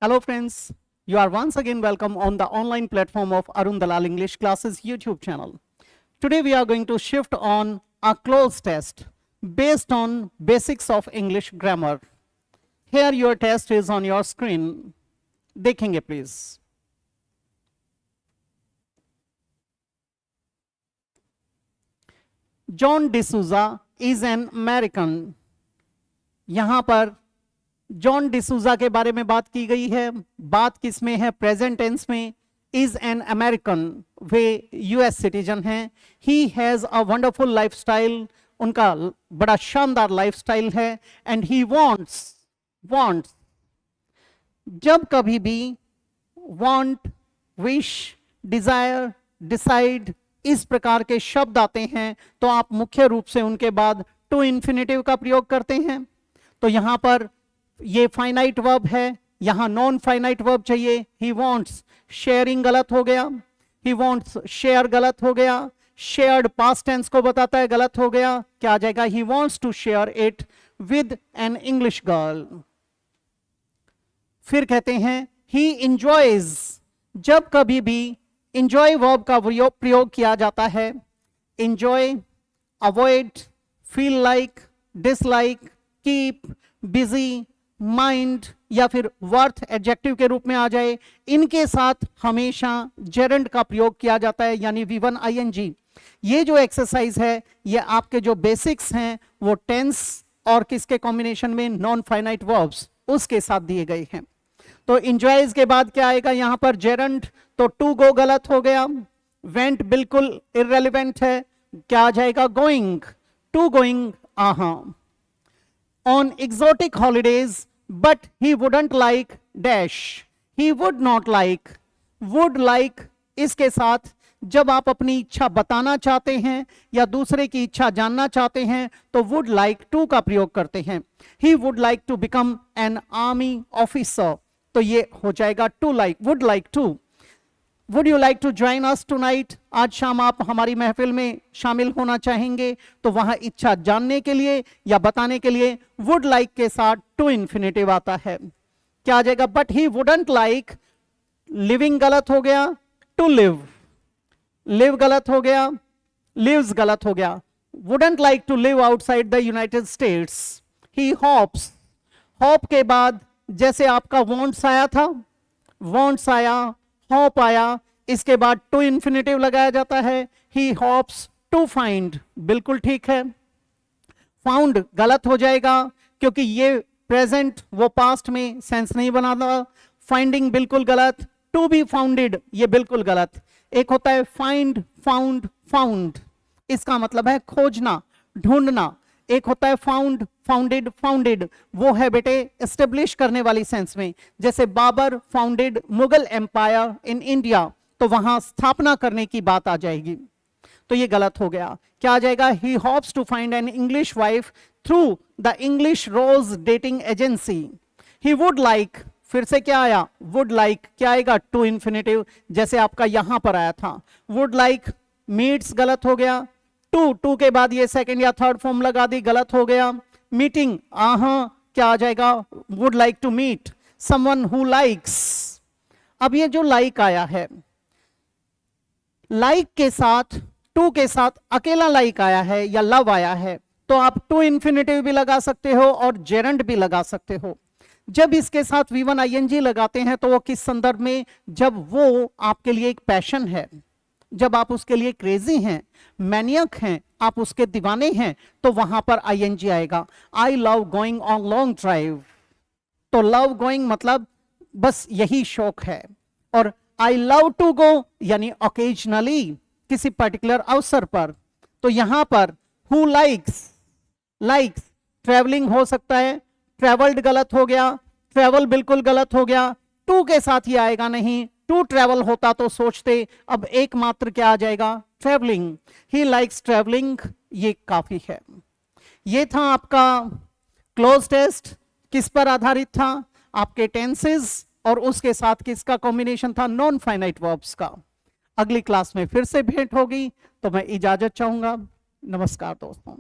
Hello friends, you are once again welcome on the online platform of Arun Dalal English Classes YouTube channel. Today we are going to shift on a cloze test based on basics of English grammar. Here your test is on your screen. देखेंगे please. John D'Souza is an American. यहाँ पर John D'Souza के बारे में बात की गई है. बात किस में है? प्रेजेंट टेंस में. इज एन अमेरिकन, वे यूएस सिटीजन हैं. He has a wonderful lifestyle, उनका बड़ा शानदार लाइफस्टाइल है. एंड ही वांट्स जब कभी भी वांट, विश, डिजायर, डिसाइड इस प्रकार के शब्द आते हैं तो आप मुख्य रूप से उनके बाद टू इन्फिनेटिव का प्रयोग करते हैं. तो यहां पर ये फाइनाइट वर्ब है, यहां नॉन फाइनाइट वर्ब चाहिए. ही वांट्स, शेयरिंग गलत हो गया. ही वांट्स शेयर गलत हो गया. शेयर्ड पास्ट टेंस को बताता है, गलत हो गया. क्या आ जाएगा? He wants to share it with an English girl. फिर कहते हैं ही इंजॉयज. जब कभी भी इंजॉय वर्ब का प्रयोग किया जाता है, enjoy, avoid, feel like, dislike, keep, busy, mind या फिर वर्थ एडजेक्टिव के रूप में आ जाए, इनके साथ हमेशा जेरेंड का प्रयोग किया जाता है, यानी V1 ING. ये जो एक्सरसाइज है ये आपके जो बेसिक्स हैं वो टेंस और किसके कॉम्बिनेशन में? नॉन फाइनाइट वर्ब्स, उसके साथ दिए गए हैं. तो इंजॉयज के बाद क्या आएगा? यहां पर जेरेंड. तो टू गो गलत हो गया. वेंट बिल्कुल इररेलेवेंट है. क्या आ जाएगा? Going. To going, on exotic holidays, but he wouldn't like dash. He would not like, would like इसके साथ जब आप अपनी इच्छा बताना चाहते हैं या दूसरे की इच्छा जानना चाहते हैं तो would like to का प्रयोग करते हैं. He would like to become an army officer. तो ये हो जाएगा to like, would like to. Would you like to join us tonight? आज शाम आप हमारी महफिल में शामिल होना चाहेंगे? तो वहां इच्छा जानने के लिए या बताने के लिए would like के साथ to इन्फिनेटिव आता है. क्या आ जाएगा? But he wouldn't like, living गलत हो गया. To live, live गलत हो गया. lives गलत हो गया. wouldn't like to live outside the United States. He hopes, hope के बाद जैसे आपका wants आया था, wants आया, होप आया, इसके बाद टू इन्फिनेटिव लगाया जाता है. ही होप्स टू फाइंड, बिल्कुल ठीक है. फाउंड गलत हो जाएगा क्योंकि ये प्रेजेंट वो पास्ट में सेंस नहीं बनाता. फाइंडिंग बिल्कुल गलत. टू बी फाउंडेड ये बिल्कुल गलत. एक होता है फाइंड, फाउंड, फाउंड, इसका मतलब है खोजना, ढूंढना. एक होता है फाउंड, फाउंडेड, फाउंडेड, वो है बेटे एस्टेब्लिश करने वाली सेंस में. जैसे Babur founded Mughal empire in India, तो वहां स्थापना करने की बात आ जाएगी. तो ये गलत हो गया. क्या आ जाएगा? He hopes to find an English wife through the English rose dating agency. He would like, फिर से क्या आया? Would like. क्या आएगा? टू इन्फिनेटिव, जैसे आपका यहां पर आया था. वुड लाइक मीट्स गलत हो गया. टू के बाद ये सेकंड या थर्ड फॉर्म लगा दी, गलत हो गया. मीटिंग, क्या आ जाएगा? Would like to meet someone who likes. अब ये जो लाइक आया है, लाइक के साथ टू के साथ अकेला लाइक आया है या लव आया है, तो आप टू इन्फिनेटिव भी लगा सकते हो और जेरेंड भी लगा सकते हो. जब इसके साथ V1 ING लगाते हैं तो वो किस संदर्भ में? जब वो आपके लिए एक पैशन है, जब आप उसके लिए क्रेजी हैं, मैनियक हैं, आप उसके दीवाने हैं, तो वहां पर ING आएगा. I love going on long drive. तो लव गोइंग मतलब बस यही शौक है. और आई लव टू गो यानी ओकेजनली, किसी पर्टिकुलर अवसर पर. तो यहां पर हु लाइक्स, लाइक्स ट्रेवलिंग हो सकता है. ट्रेवल्ड गलत हो गया. ट्रेवल बिल्कुल गलत हो गया. टू के साथ ही आएगा नहीं. टू ट्रेवल होता तो सोचते. अब एकमात्र क्या आ जाएगा? ट्रेवलिंग. ही लाइक्स ट्रेवलिंग, ये काफी है. ये था आपका क्लोज टेस्ट. किस पर आधारित था? आपके टेंसेस और उसके साथ किसका कॉम्बिनेशन था? नॉन फाइनाइट वर्ब्स का. अगली क्लास में फिर से भेंट होगी, तो मैं इजाजत चाहूंगा. नमस्कार दोस्तों.